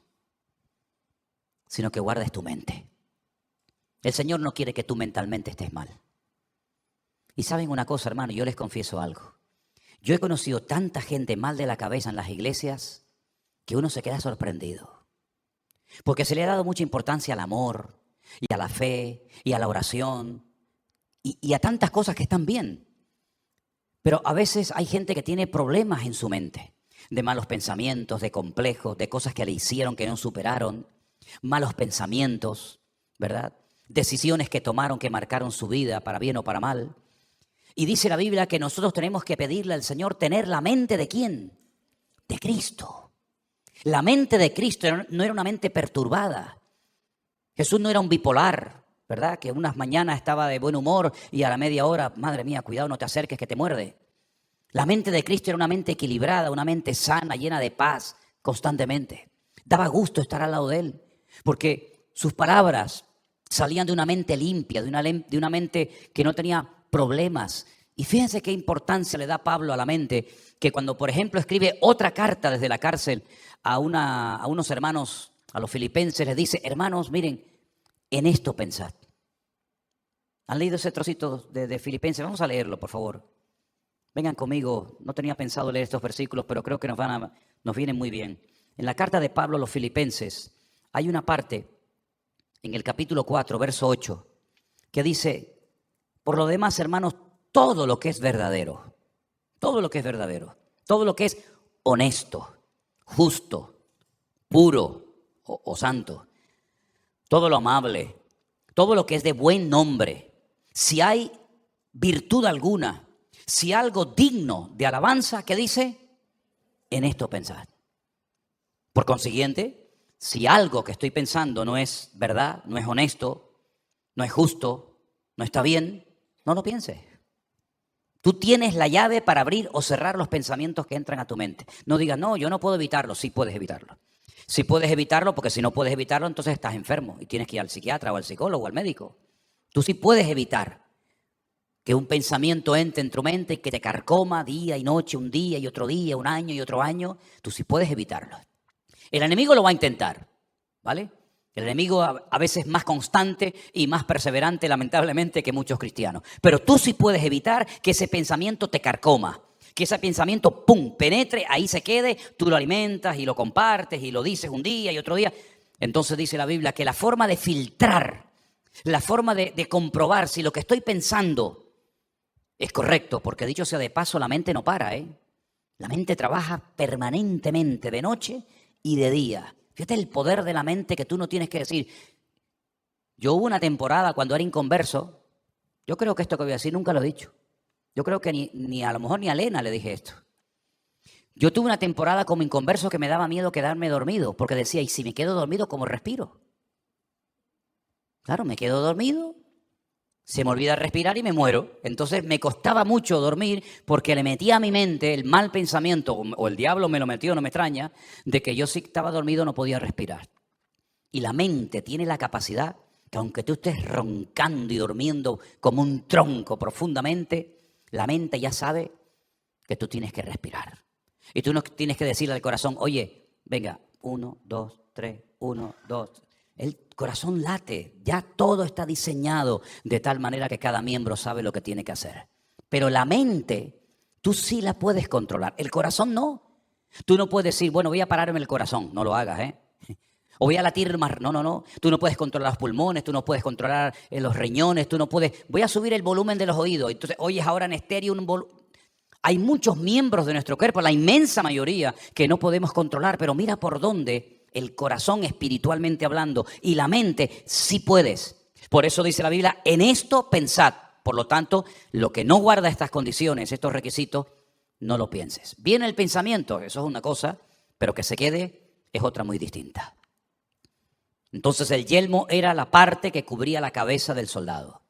sino que guardes tu mente. El Señor no quiere que tú mentalmente estés mal. Y saben una cosa, hermano, yo les confieso algo. Yo he conocido tanta gente mal de la cabeza en las iglesias que uno se queda sorprendido. Porque se le ha dado mucha importancia al amor y a la fe y a la oración y a tantas cosas que están bien. Pero a veces hay gente que tiene problemas en su mente, de malos pensamientos, de complejos, de cosas que le hicieron que no superaron, malos pensamientos, ¿verdad? Decisiones que tomaron que marcaron su vida para bien o para mal. Y dice la Biblia que nosotros tenemos que pedirle al Señor tener la mente ¿de quién? De Cristo. La mente de Cristo no era una mente perturbada. Jesús no era un bipolar, ¿verdad? Que unas mañanas estaba de buen humor y a la media hora, madre mía, cuidado, no te acerques que te muerde. La mente de Cristo era una mente equilibrada, una mente sana, llena de paz constantemente. Daba gusto estar al lado de Él, porque sus palabras salían de una mente limpia, de una mente que no tenía problemas. Y fíjense qué importancia le da Pablo a la mente, que cuando, por ejemplo, escribe otra carta desde la cárcel a unos hermanos, a los filipenses, les dice, hermanos, miren, en esto pensad. ¿Han leído ese trocito de Filipenses? Vamos a leerlo, por favor. Vengan conmigo, no tenía pensado leer estos versículos, pero creo que nos vienen muy bien. En la carta de Pablo a los filipenses hay una parte, en el capítulo 4, verso 8, que dice, por lo demás, hermanos, todo lo que es verdadero, todo lo que es verdadero, todo lo que es honesto, justo, puro o santo, todo lo amable, todo lo que es de buen nombre, si hay virtud alguna, si algo digno de alabanza, ¿qué dice? En esto pensad. Por consiguiente, si algo que estoy pensando no es verdad, no es honesto, no es justo, no está bien, no lo pienses. Tú tienes la llave para abrir o cerrar los pensamientos que entran a tu mente. No digas, no, yo no puedo evitarlo. Sí puedes evitarlo. Sí puedes evitarlo, porque si no puedes evitarlo, entonces estás enfermo y tienes que ir al psiquiatra o al psicólogo o al médico. Tú sí puedes evitar que un pensamiento entre en tu mente y que te carcoma día y noche, un día y otro día, un año y otro año. Tú sí puedes evitarlo. El enemigo lo va a intentar, ¿vale? El enemigo a veces es más constante y más perseverante, lamentablemente, que muchos cristianos. Pero tú sí puedes evitar que ese pensamiento te carcoma, que ese pensamiento, ¡pum!, penetre, ahí se quede, tú lo alimentas y lo compartes y lo dices un día y otro día. Entonces dice la Biblia que la forma de filtrar, la forma de comprobar si lo que estoy pensando es correcto, porque dicho sea de paso, la mente no para, ¿eh? La mente trabaja permanentemente de noche y de día. Fíjate el poder de la mente que tú no tienes que decir. Yo hubo una temporada cuando era inconverso, yo creo que esto que voy a decir nunca lo he dicho. Yo creo que ni a lo mejor ni a Elena le dije esto. Yo tuve una temporada como inconverso que me daba miedo quedarme dormido, porque decía, ¿y si me quedo dormido, cómo respiro? Claro, me quedo dormido, se me olvida respirar y me muero. Entonces me costaba mucho dormir porque le metía a mi mente el mal pensamiento, o el diablo me lo metió, no me extraña, de que yo si estaba dormido no podía respirar. Y la mente tiene la capacidad que aunque tú estés roncando y durmiendo como un tronco profundamente, la mente ya sabe que tú tienes que respirar. Y tú no tienes que decirle al corazón, oye, venga, 1, 2, 3, 1, 2. El corazón late, ya todo está diseñado de tal manera que cada miembro sabe lo que tiene que hacer. Pero la mente, tú sí la puedes controlar, el corazón no. Tú no puedes decir, bueno, voy a pararme el corazón, no lo hagas, ¿eh? O voy a latir más, no. Tú no puedes controlar los pulmones, tú no puedes controlar los riñones, tú no puedes, voy a subir el volumen de los oídos. Entonces oyes ahora en estéreo un volumen. Hay muchos miembros de nuestro cuerpo, la inmensa mayoría, que no podemos controlar, pero mira por dónde el corazón espiritualmente hablando y la mente sí puedes. Por eso dice la Biblia, en esto pensad. Por lo tanto, lo que no guarda estas condiciones, estos requisitos, no lo pienses. Viene el pensamiento, eso es una cosa, pero que se quede es otra muy distinta. Entonces el yelmo era la parte que cubría la cabeza del soldado.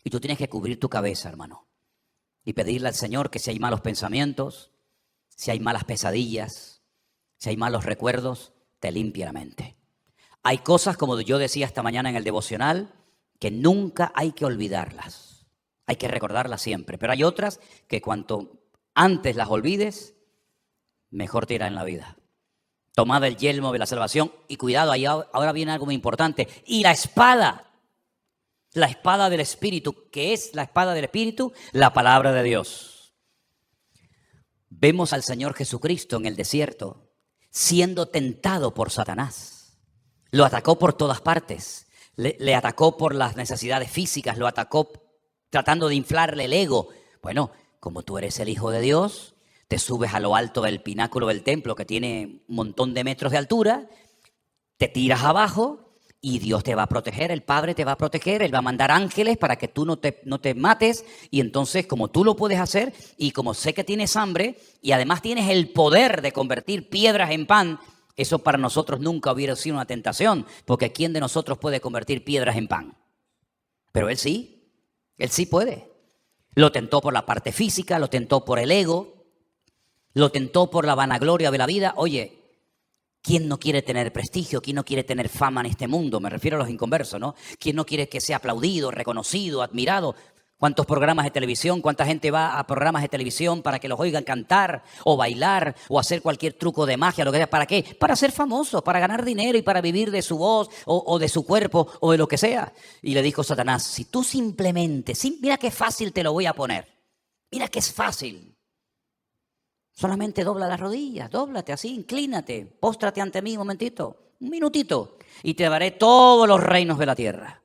Y tú tienes que cubrir tu cabeza, hermano. Y pedirle al Señor que si hay malos pensamientos, si hay malas pesadillas, si hay malos recuerdos, te limpie la mente. Hay cosas, como yo decía esta mañana en el devocional, que nunca hay que olvidarlas. Hay que recordarlas siempre. Pero hay otras que cuanto antes las olvides, mejor te irá en la vida. Tomad el yelmo de la salvación y cuidado, ahí ahora viene algo muy importante. Y la espada del Espíritu. ¿Qué es la espada del Espíritu? La palabra de Dios. Vemos al Señor Jesucristo en el desierto siendo tentado por Satanás. Lo atacó por todas partes. Le atacó por las necesidades físicas, lo atacó tratando de inflarle el ego. Bueno, como tú eres el Hijo de Dios, te subes a lo alto del pináculo del templo que tiene un montón de metros de altura, te tiras abajo y Dios te va a proteger, el Padre te va a proteger, Él va a mandar ángeles para que tú no te mates. Y entonces, como tú lo puedes hacer y como sé que tienes hambre y además tienes el poder de convertir piedras en pan, eso para nosotros nunca hubiera sido una tentación, porque ¿quién de nosotros puede convertir piedras en pan? Pero Él sí puede. Lo tentó por la parte física, lo tentó por el ego, lo tentó por la vanagloria de la vida. Oye, ¿quién no quiere tener prestigio? ¿Quién no quiere tener fama en este mundo? Me refiero a los inconversos, ¿no? ¿Quién no quiere que sea aplaudido, reconocido, admirado? ¿Cuántos programas de televisión, cuánta gente va a programas de televisión para que los oigan cantar o bailar o hacer cualquier truco de magia, lo que sea? ¿Para qué? Para ser famosos, para ganar dinero y para vivir de su voz o de su cuerpo o de lo que sea. Y le dijo Satanás, si tú simplemente, mira qué fácil te lo voy a poner, mira que es fácil. Solamente dobla las rodillas, dóblate así, inclínate, póstrate ante mí un momentito, un minutito, y te daré todos los reinos de la tierra.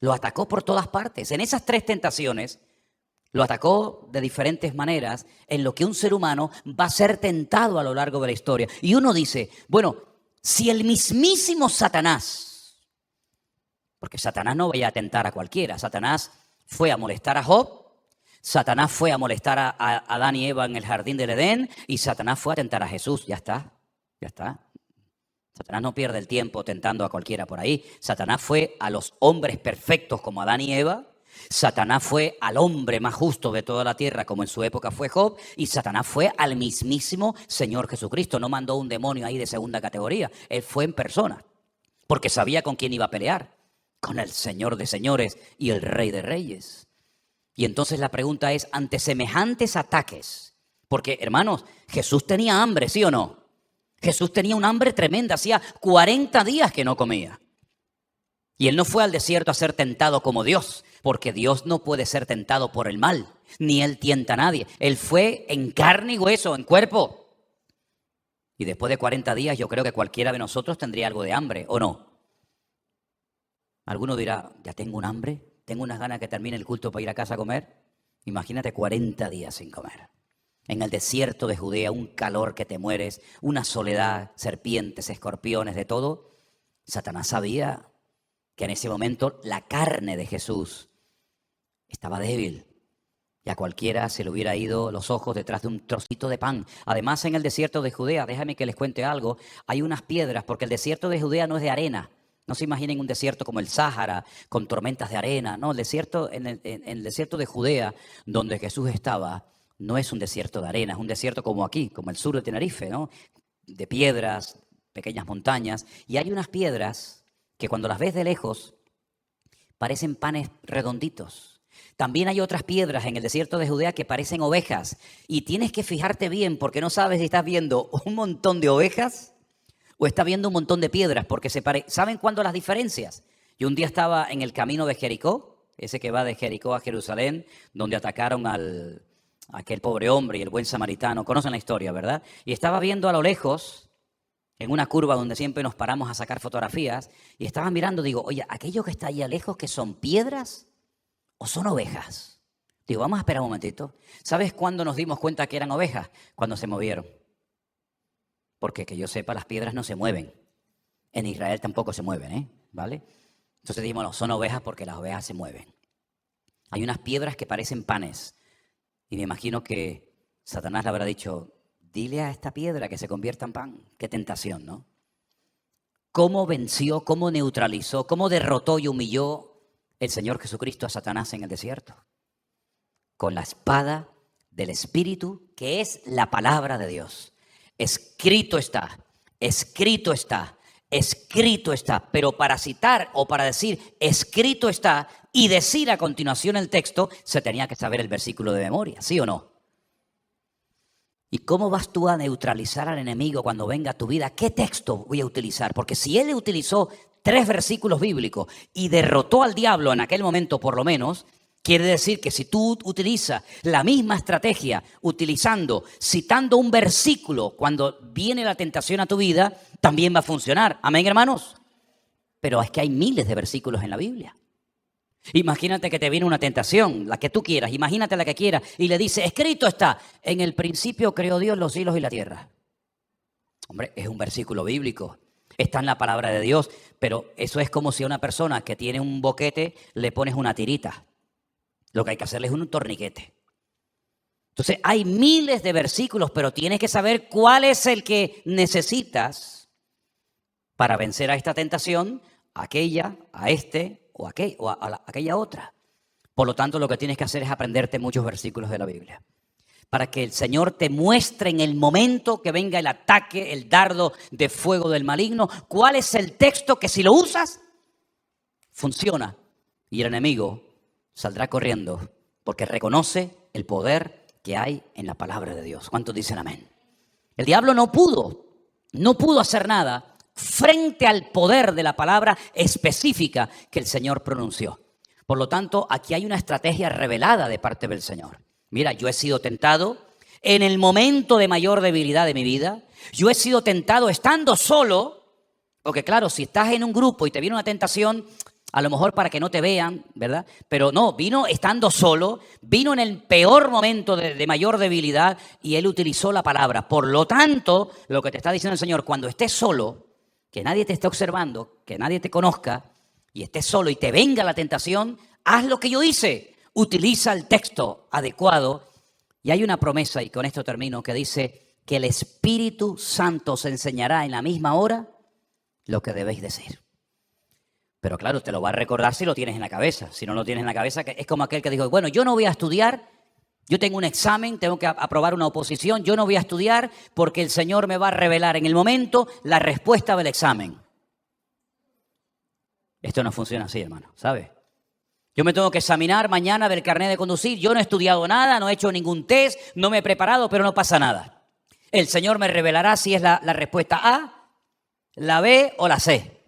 Lo atacó por todas partes. En esas 3 tentaciones, lo atacó de diferentes maneras en lo que un ser humano va a ser tentado a lo largo de la historia. Y uno dice, bueno, si el mismísimo Satanás, porque Satanás no vaya a tentar a cualquiera, Satanás fue a molestar a Job, Satanás fue a molestar a Adán y Eva en el jardín del Edén y Satanás fue a tentar a Jesús. Ya está. Satanás no pierde el tiempo tentando a cualquiera por ahí. Satanás fue a los hombres perfectos como Adán y Eva. Satanás fue al hombre más justo de toda la tierra como en su época fue Job. Y Satanás fue al mismísimo Señor Jesucristo. No mandó un demonio ahí de segunda categoría. Él fue en persona porque sabía con quién iba a pelear. Con el Señor de señores y el Rey de reyes. Y entonces la pregunta es, ante semejantes ataques, porque hermanos, Jesús tenía hambre, ¿sí o no? Jesús tenía un hambre tremenda, hacía 40 días que no comía. Y Él no fue al desierto a ser tentado como Dios, porque Dios no puede ser tentado por el mal, ni Él tienta a nadie. Él fue en carne y hueso, en cuerpo. Y después de 40 días yo creo que cualquiera de nosotros tendría algo de hambre, ¿o no? Alguno dirá, ya tengo un hambre. Tengo unas ganas que termine el culto para ir a casa a comer. Imagínate 40 días sin comer. En el desierto de Judea, un calor que te mueres, una soledad, serpientes, escorpiones, de todo. Satanás sabía que en ese momento la carne de Jesús estaba débil. Y a cualquiera se le hubiera ido los ojos detrás de un trocito de pan. Además, en el desierto de Judea, déjame que les cuente algo, hay unas piedras, porque el desierto de Judea no es de arena. No se imaginen un desierto como el Sáhara, con tormentas de arena. No, en el desierto de Judea, donde Jesús estaba, no es un desierto de arena, es un desierto como aquí, como el sur de Tenerife, ¿no? De piedras, pequeñas montañas. Y hay unas piedras que cuando las ves de lejos, parecen panes redonditos. También hay otras piedras en el desierto de Judea que parecen ovejas. Y tienes que fijarte bien, porque no sabes si estás viendo un montón de ovejas o está viendo un montón de piedras, porque ¿saben cuándo las diferencias? Yo un día estaba en el camino de Jericó, ese que va de Jericó a Jerusalén, donde atacaron a aquel pobre hombre y el buen samaritano. Conocen la historia, ¿verdad? Y estaba viendo a lo lejos, en una curva donde siempre nos paramos a sacar fotografías, y estaba mirando, digo, oye, ¿aquello que está ahí a lejos que son piedras o son ovejas? Digo, vamos a esperar un momentito. ¿Sabes cuándo nos dimos cuenta que eran ovejas? Cuando se movieron. Porque que yo sepa, las piedras no se mueven. En Israel tampoco se mueven, ¿vale? Entonces dijimos, no, son ovejas porque las ovejas se mueven. Hay unas piedras que parecen panes. Y me imagino que Satanás le habrá dicho, dile a esta piedra que se convierta en pan. Qué tentación, ¿no? ¿Cómo venció, cómo neutralizó, cómo derrotó y humilló el Señor Jesucristo a Satanás en el desierto? Con la espada del Espíritu, que es la palabra de Dios. Escrito está, escrito está, escrito está. Pero para citar o para decir escrito está y decir a continuación el texto, se tenía que saber el versículo de memoria, ¿sí o no? ¿Y cómo vas tú a neutralizar al enemigo cuando venga a tu vida? ¿Qué texto voy a utilizar? Porque si él utilizó 3 versículos bíblicos y derrotó al diablo en aquel momento por lo menos, quiere decir que si tú utilizas la misma estrategia, citando un versículo cuando viene la tentación a tu vida, también va a funcionar. ¿Amén, hermanos? Pero es que hay miles de versículos en la Biblia. Imagínate que te viene una tentación, la que tú quieras, imagínate la que quieras, y le dice, escrito está, en el principio creó Dios los cielos y la tierra. Hombre, es un versículo bíblico, está en la palabra de Dios, pero eso es como si a una persona que tiene un boquete le pones una tirita. Lo que hay que hacerle es un torniquete. Entonces hay miles de versículos, pero tienes que saber cuál es el que necesitas para vencer a esta tentación, a aquella, a este o a aquella otra. Por lo tanto, lo que tienes que hacer es aprenderte muchos versículos de la Biblia, para que el Señor te muestre en el momento que venga el ataque, el dardo de fuego del maligno, cuál es el texto que si lo usas, funciona. Y el enemigo saldrá corriendo porque reconoce el poder que hay en la palabra de Dios. ¿Cuántos dicen amén? El diablo no pudo hacer nada frente al poder de la palabra específica que el Señor pronunció. Por lo tanto, aquí hay una estrategia revelada de parte del Señor. Mira, yo he sido tentado en el momento de mayor debilidad de mi vida. Yo he sido tentado estando solo, porque claro, si estás en un grupo y te viene una tentación, a lo mejor para que no te vean, ¿verdad? Pero no, vino estando solo, vino en el peor momento de mayor debilidad y él utilizó la palabra. Por lo tanto, lo que te está diciendo el Señor, cuando estés solo, que nadie te esté observando, que nadie te conozca y estés solo y te venga la tentación, haz lo que yo hice. Utiliza el texto adecuado. Y hay una promesa, y con esto termino, que dice que el Espíritu Santo os enseñará en la misma hora lo que debéis decir. Pero claro, te lo va a recordar si lo tienes en la cabeza. Si no lo tienes en la cabeza, es como aquel que dijo, bueno, yo no voy a estudiar, yo tengo un examen, tengo que aprobar una oposición, yo no voy a estudiar porque el Señor me va a revelar en el momento la respuesta del examen. Esto no funciona así, hermano, ¿sabes? Yo me tengo que examinar mañana del carnet de conducir, yo no he estudiado nada, no he hecho ningún test, no me he preparado, pero no pasa nada. El Señor me revelará si es la respuesta A, la B o la C.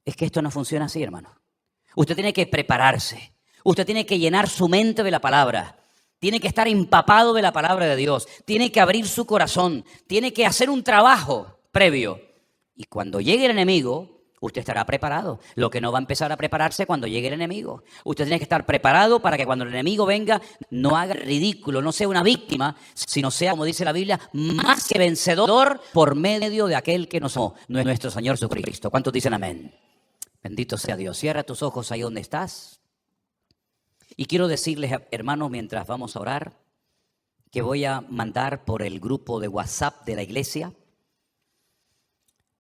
Es que esto no funciona así, hermano. Usted tiene que prepararse. Usted tiene que llenar su mente de la palabra. Tiene que estar empapado de la palabra de Dios. Tiene que abrir su corazón. Tiene que hacer un trabajo previo. Y cuando llegue el enemigo, usted estará preparado. Lo que no va a empezar a prepararse cuando llegue el enemigo. Usted tiene que estar preparado para que cuando el enemigo venga, no haga ridículo, no sea una víctima, sino sea, como dice la Biblia, más que vencedor por medio de aquel que nos amó, nuestro Señor Jesucristo. ¿Cuántos dicen amén? Bendito sea Dios. Cierra tus ojos ahí donde estás. Y quiero decirles, hermanos, mientras vamos a orar, que voy a mandar por el grupo de WhatsApp de la iglesia